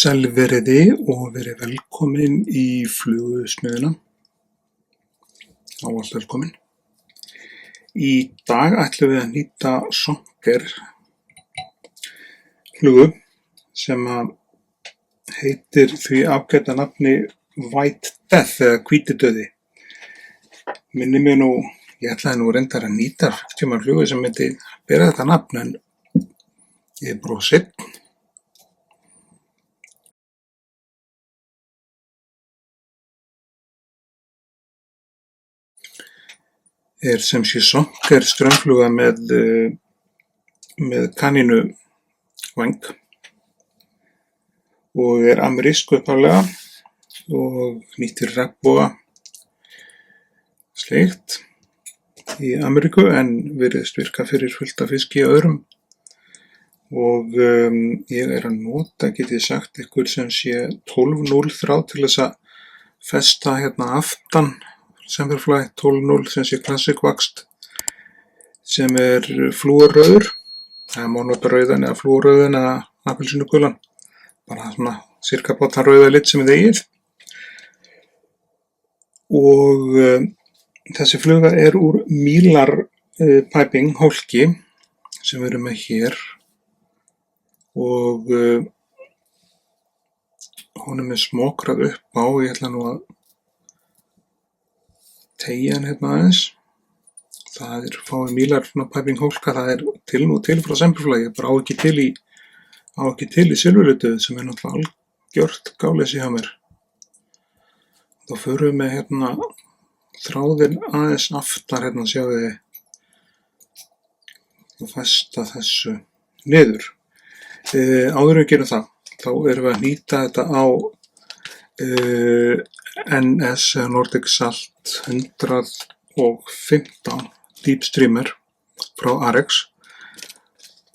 Sæl veriði og verið velkomin í Flugusmiðjuna. Ávallt velkomin. Í dag ætlum við að nýta Sonker flugu sem heitir því ágæta nafni White Death eða hvíti dauði. Minni mig nú, ég ætlaði nú reyndar að nýta flugu sem myndi bera þetta nafn en ég er brosinn. Er sem sé Sonker straumfluga með kanínu væng og er amerísk upphaflega og nýttir regnboga slíkt í Ameríku en virðist virka fyrir fullt af fiski og öðrum og ég er að nota, get ég sagt ykkur, sem sé 12.0 þráð til þess að festa hérna aftan Semperfly 12.0 sem sé Classic Waxed sem er flúorrauður. Það má nota rauðan eða flúorrauðan eða appelsínugulan. Bara svona cirka bátan rauða lit sem þið eigið. Og þessi fluga er úr Mylar Piping hólki sem við erum með hér og hún er með smokrað upp á. Ég ætla nú að teygja hann hérna aðeins. Það er fáið Mylar Piping hólka, það er til frá Semperfly, ég bara á ekki til í silfurlituðu sem er náttúrulega algjört gáleysi hjá mér. Þá förum við með hérna þráðinn aðeins aftar, hérna sjáum við og festa þessu niður. Áður en við gerum það, þá erum við að nýta þetta á NS Nordic Salt 115 Deep Streamer frá Arex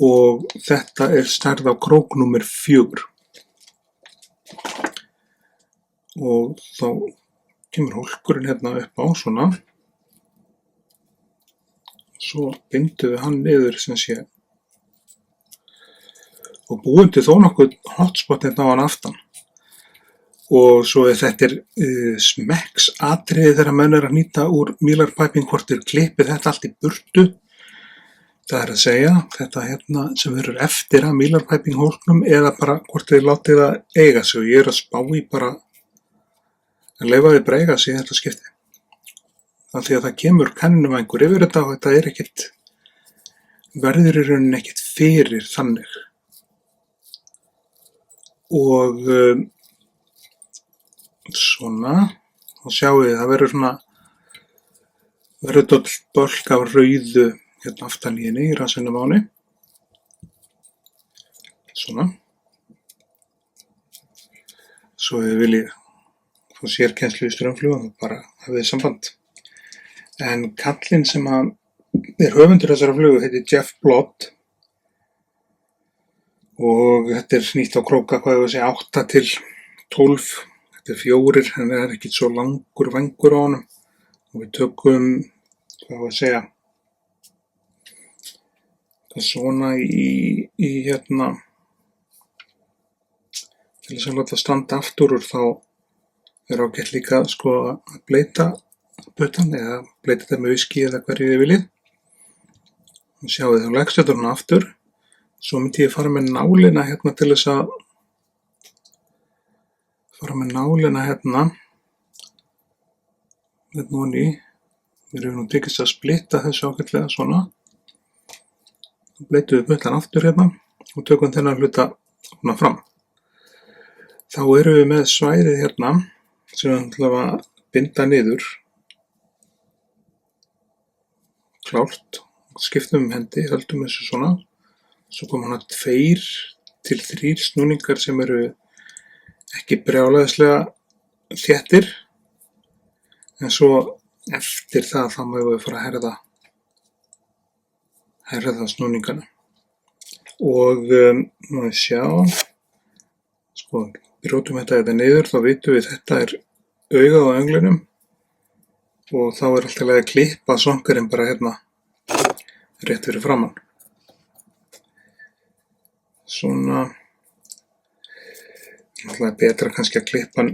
og þetta er stærð á krók númer 4 og þá kemur hólkurinn hérna upp á svona, svo bindum við hann niður sem sé og búum til þó nokkuð hotspot hérna á hann aftan. Og svo þetta smekksatriði þegar menn er að nýta úr Mylar Piping hvort þeir klippi þetta allt í burtu. Það er að segja þetta hérna sem verður eftir að Mylar Piping hólknum eða bara hvort þeir látið það eiga sig. Ég er að spá í bara að leyfa þið bara eiga sig í þetta skipti. Það því að það kemur kannvængur yfir þetta og þetta er ekkert, verður í rauninni ekkert fyrir þannig. Og svona, og sjáu þið, það verður bölk af rauðu hérna aftan í henni í rassinum á henni. Svona. Svo ef þið viljið fá sérkennslu í straumflugu, þá bara hafið þið samband. En kallinn sem er höfundur þessara flugu heitir Jeff Blood og þetta er nýtt á króka, hvað ég að segja, 8 til 12. Þetta er 4, en það er ekkert svo langur vængur á honum og við tökum, hvað ég að segja, það svona í hérna, til þess að láta standa aftur og þá er ágætt líka sko að bleita puttan eða bleita þetta með viski eða hverju þið viljið. Og sjáu þið, þá leggst þetta hún aftur, svo myndi ég fara með nálina hérna til þess að hérna honni, við erum nú tekist að splitta þessu ágætlega svona, bleitum við puttan aftur hérna og tökum þennan hluta svona fram. Þá erum við með svæðið hérna sem við ætlum að binda niður, klárt, skiptum hendi, höldum þessu svona, svo koma hana 2 til 3 snúningar sem eru ekki brjálæðislega þéttir, en svo eftir það þá má við fara að herða snúningana. Og má við sjá, sko, brjótum þetta niður, þá vitum við þetta er augað á önglinum og þá er alltaf að klippa sonkarinn bara hérna rétt fyrir framann. Svona Það er betra kannski að klippa hann,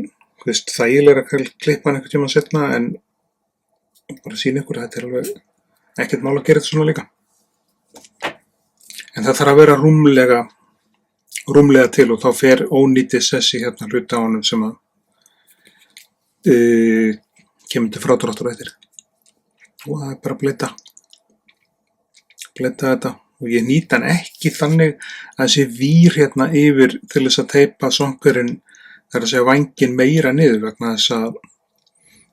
þægilega að klippa hann einhvern tímann seinna, en bara sýna ykkur að þetta er alveg ekkert mál að gera þetta svona líka. En það þarf að vera rúmlega til og þá fer ónýtis þessi hérna hluti á honum sem að kemur til frádráttar eftir. Og það er bara að bletta þetta. Og ég nýt hann ekki þannig að þessi vír hérna yfir til þess að teipa sonkurinn, það er að segja vænginn meira niður, vegna þess að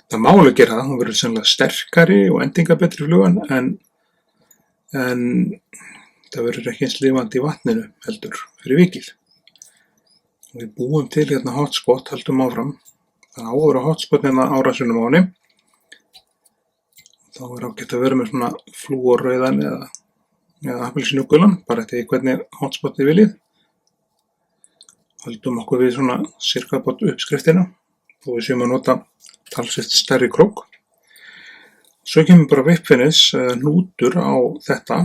það má alveg gera það, hún verður sennilega sterkari og endingabetri flugan, en það verður ekki eins lifandi í vatninu heldur fyrir vikið. Og við búum til hérna hotspot, haldum áfram. Það á að vera hotspot hérna árasunum á henni. Þá er ágætt að vera með svona flúorrauðan eða appelsínugulan, bara eftir hvernig hotspotið viljið. Haldum okkur við svona cirka bát uppskriftina og við séum að nota talsvert stærri krók. Svo kemur bara whip-finish hnútur á þetta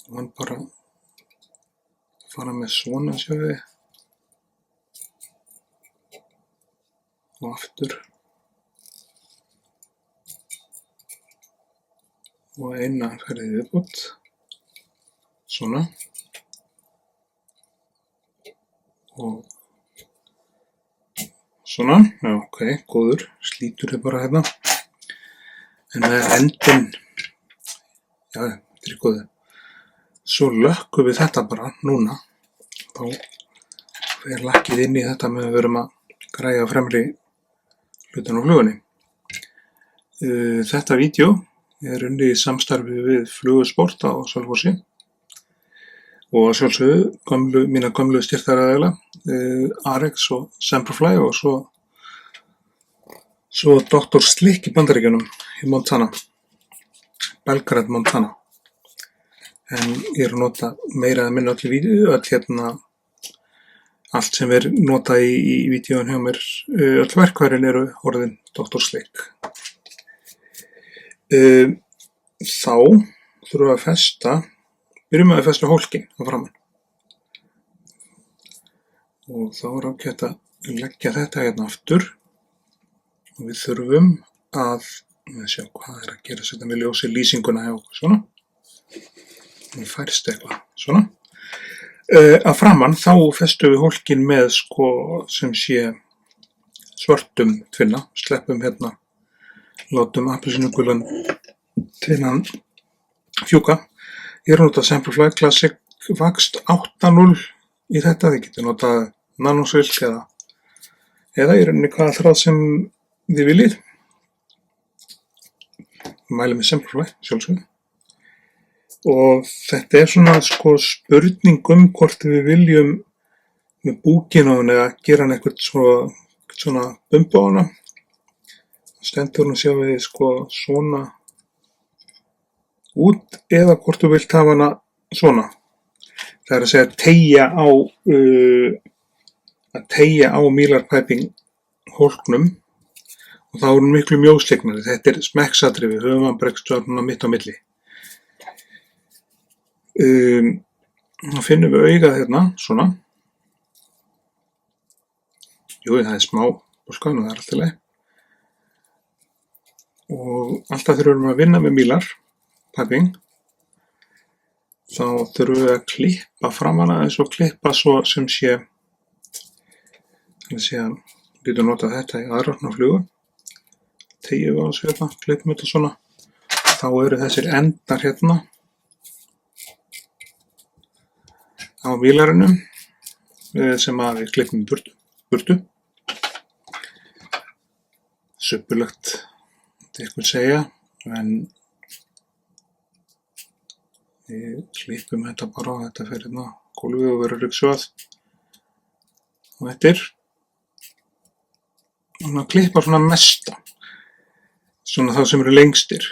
og hann bara fara með svona sjáðu og aftur og eina ferðið viðbót. Svona og svona, já ok, góður, slítur þið bara hérna en með endin, já þetta er góður. Svo lökkum við þetta bara núna, þá fer lakkið inn í þetta með að við verum að græja fremri hlutan á flugunni. Þetta vídeo er unnið í samstarfi við Flugusport á Selfossi og að sjálfsögðu mína gömlu styrktaraðila, Arex og Semperfly og svo Dr. Slick í Bandaríkjunum í Montana, Belgrad, Montana. En ég er að nota meira eða minna allt sem er notað í vídeóin hjá mér, öll verkfærin eru orðin Dr. Slick. Þá þurfum við að byrjum að festa hólkinn á framan. Og þá er ágætt að leggja þetta hérna aftur. Og við þurfum að sjá hvað er að gera þetta með ljósi lýsinguna hjá okkur. Svona. Það færst eitthvað. Svona. Að framan þá festum við hólkinn með sem sé svörtum tvinna. Sleppum hérna. Látum appelsínugulan tvinnan fjúka. Ég er að nota Semperfly Classic Vaxt 8.0 í þetta. Þið getur notað nanosilk eða í rauninni hvaða þráð sem þið viljið. Mæli með Semperfly, sjálfsögðu. Og þetta er svona spurning hvort við viljum með búkinn á henni að gera hann eitthvað svona bumbu á hana. Stendur hún að sjá við svona út eða hvort þú vilt hafa hana svona. Það er að segja teygja á Mylar Piping hólknum og þá er hún miklu mjóslegnari. Þetta er smekksatriði, við höfum að bregstu mitt á milli. Þá finnum við augað hérna, svona. Jú, það er smá bólkan og það er allt í lagi. Og alltaf þurfum við að vinna með Mylar Piping. Þá þurfum við að klippa framan aðeins og klippa svo sem sé, við getum notað þetta í aðráttunarflugu. Tegjum við á þessu hérna, klippum þetta svona. Þá eru þessir endar hérna á Mylarinu sem að við klippum burtu. Suppulegt, þetta eitthvað segja, en við klippum þetta bara og þetta fer hérna á gólfið og verður ryksuð. Og þetta er að klippa svona mesta, svona þá sem eru lengstir,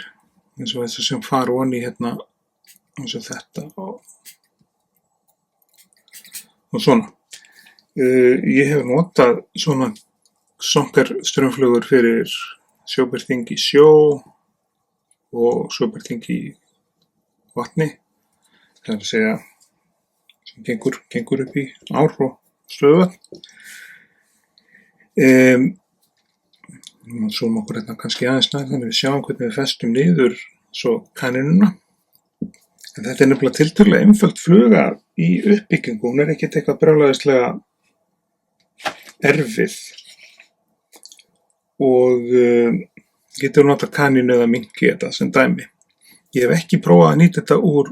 eins og þessi sem fara onni hérna, eins og þetta og svona. Ég hef notað svona sonkarstraumflugur fyrir sjóbirting í sjó og sjóbirting í vatni. Það er að segja sem gengur upp í ár og stöðuvatn. Zoom okkur hérna kannski aðeins nær þannig við sjáum hvernig við festum niður svo kanínuna. En þetta nefnilega tiltölulega einföld fluga í uppbyggingu, hún ekkert eitthvað brjálæðislega erfið og getur nota kanínu eða minki þetta sem dæmi. Ég hef ekki prófað að nýta þetta úr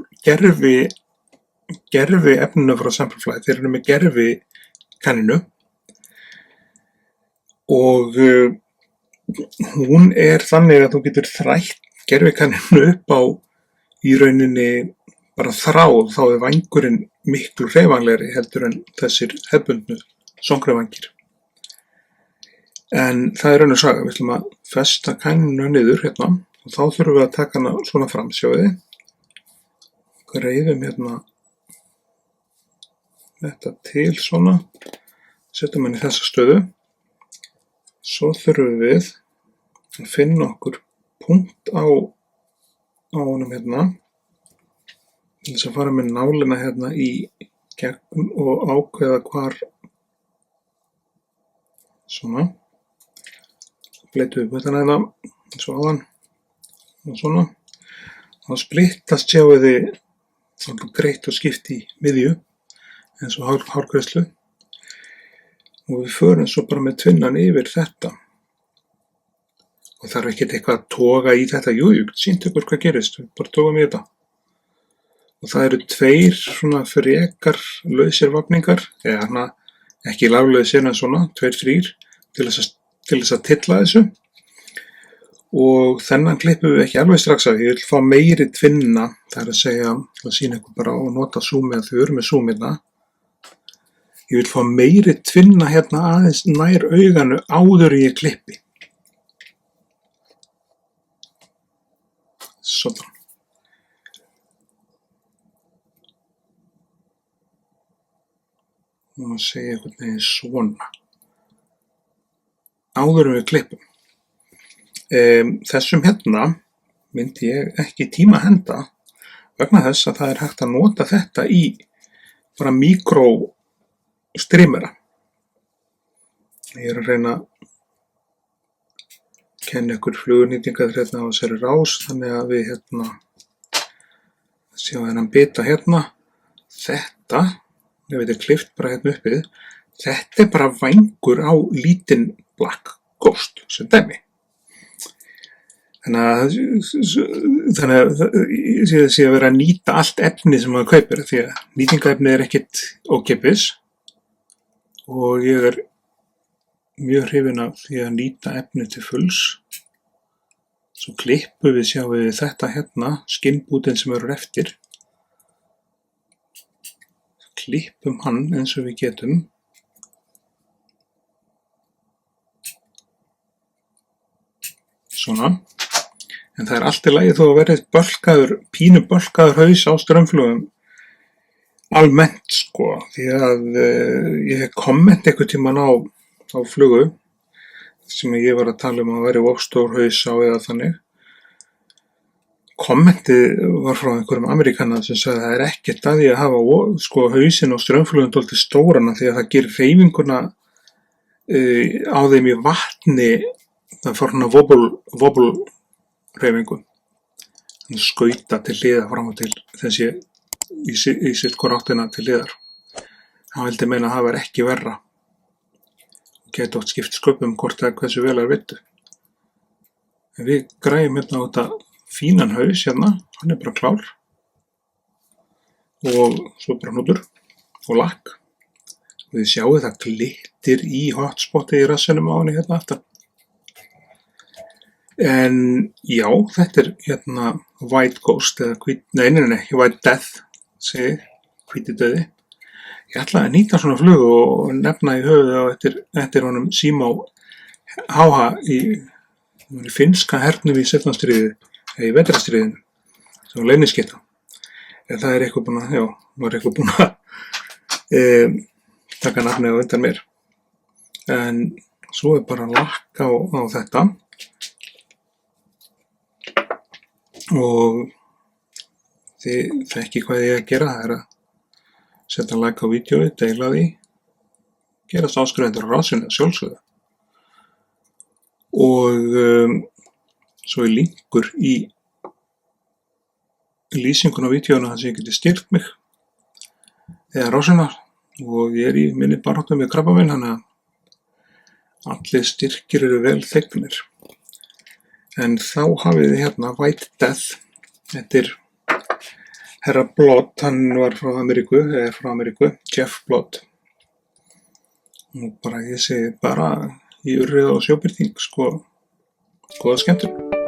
gervi efninu frá Semperfli, þeir eru með gervi kanínu og hún þannig að þú getur þrætt gervi kanínu upp á í rauninni bara þráð, þá vængurinn miklu hreyfanlegri heldur en þessir hefðbundnu songrævængir. En það önnur saga, við ætlum að festa kanínuna niður hérna og þá þurfum við að taka hana svona fram, sjáið þið. Greiðum hérna þetta til svona, setjum hann í þessa stöðu. Svo þurfum við að finna okkur punkt á honum hérna til þess að fara með nálina hérna í gegn og ákveða hvar svona bleitum við þetta hérna svo áðan og svona þá splittast sjáið þið alveg greitt og skipt í miðju eins og hárgreiðslu og við förum svo bara með tvinnan yfir þetta og þarf ekkert eitthvað að toga í þetta, jú, sýnt ykkur hvað gerist, við bara togum í þetta. Og það eru 2 svona frekar lausir vafningar, eða ekki laglausir en svona, 2-3 til þess að tilla þessu. Og þennan klippum við ekki alveg strax af, ég vil fá meiri tvinna, það að segja, að sýna ykkur bara og nota zoomið, þau eru með zoomina. Ég vil fá meiri tvinna hérna aðeins nær auganu áður en ég klippi. Svona. Og maður segja einhvern veginn svona. Áður en við klippum. Þessum hérna myndi ég ekki tíma að henda vegna þess að það hægt að nota þetta í bara mikrostrimera. Ég að reyna að kenna ykkur flugurnýtingar hérna á þessari rás þannig að við sjáum þennan bita hérna. Þetta, ef þetta klippt bara hérna uppið, þetta bara vængur á lítinn Black Ghost sem dæmi. Þannig að ég sé að vera að nýta allt efni sem maður kaupir því að nýtingarefni ekkert ókeypis og ég mjög hrifinn af því að nýta efni til fulls. Svo klippum við sjáum við þetta hérna, skinnbútinn sem eru eftir. Klippum hann eins og við getum. Svona. En það allt í lagi þó að verið pínu bölkaður haus á straumflugum almennt sko, því að ég hef komment einhvern tímann á flugu sem ég var að tala um að veri of stór haus á eða þannig. Kommentið var frá einhverjum Ameríkana sem sagði að það ekkert að því að hafa sko hausinn á straumflugum dálítið stórana því að það gerir hreyfinguna á þeim í vatni, það fór hana wobble hreyfingu. Þannig skauta til hliðar fram og til þessi í sitt hvort áttina til hliðar. Hann vildi meina að það var ekki verra. Gæti oft skipt sköpum hvort það hversu vel vittu. En við græjum hérna á þetta fínan haus hérna, hann bara klár. Og svo bara hnútur og lakk. Og þið sjáu það glittir í hotspoti í rassinum á henni hérna aftan. En já, þetta hérna White Ghost eða White Death, segi hvíti dauði. Ég ætlaði að nýta svona flugu og nefna í höfuðið á eftir honum Simo Háha í finnska hernum í seinna í vetrarstríðinu, sem leyniskytta. En það eitthvað búin að, var eitthvað búin að taka nafnið á undan mér. En svo bara lakk á þetta. Og þið þekki hvað ég að gera, það að setja like á vídeóið, deila því, gerast áskrifendur á rásinu, sjálfsögðu. og svo er linkur í lýsingun á vídeóinu þar sem ég geti styrkt mig eða rásina, og ég í minni baráttu með krabbamein, þannig að allir styrkir eru vel þegnir. En þá hafið þið hérna White Death. Þetta er herra Blood, hann var frá Ameríku, Jeff Blood. Og bara ég segi bara í urrið og sjóbyrting, sko, góða skemmtun.